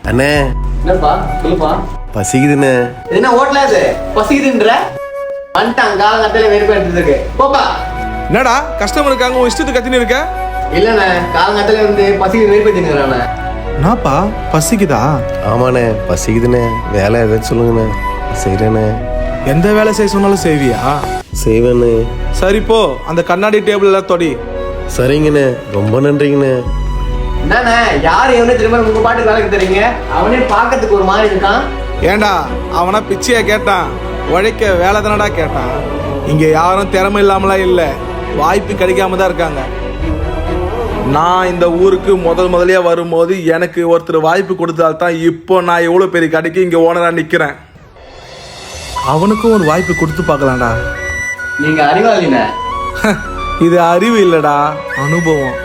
அண்ணே என்னப்பா சொல்லுப்பா. பசிக்குதுண்ணே. என்ன ஓட்டல அது பசிக்குதுன்ற வந்துட்டான் காலங்கத்தில வெறுப்பு எடுத்துருக்கு போப்பா. என்னடா கஸ்டமர் இருக்காங்க உன் இஷ்டத்துக்கு கத்தின்னு இருக்க? இல்லண்ணே காலங்கத்தில இருந்து பசிக்கு வெறுப்பு எடுத்துக்கிறானே. என்னப்பா பசிக்குதா? ஆமாண்ணே பசிக்குதுண்ணே. வேலை எதாச்சும் சொல்லுங்கண்ணே. செய்கிறேண்ணே. எந்த வேலை செய்ய சொன்னாலும் செய்வியா? செய்வேண்ணே. சரி போ அந்த கண்ணாடி டேபிள் எல்லாம் தொடி. சரிங்கண்ணே, ரொம்ப நன்றிங்கண்ணே. என்னண்ணே யாரு எவனே திரும்ப உங்க பாட்டுக்கு வேலைக்கு தரீங்க? அவனே பார்க்கறதுக்கு ஒரு மாதிரி இருக்கான். ஏண்டா அவனா பிச்சையா கேட்டான்? உழைக்க வேலை தானடா கேட்டான். இங்க யாரும் திறமை இல்லாமலாம் இல்லை, வாய்ப்பு கிடைக்காம தான் இருக்காங்க. நான் இந்த ஊருக்கு முதலியா வரும்போது எனக்கு ஒருத்தர் வாய்ப்பு கொடுத்தால்தான் இப்போ நான் எவ்வளோ பெரிய கடைக்கு இங்கே ஓனராக நிற்கிறேன். அவனுக்கும் ஒரு வாய்ப்பு கொடுத்து பார்க்கலாம்டா. நீங்க அறிவாளிண்ணே. இது அறிவு இல்லடா, அனுபவம்.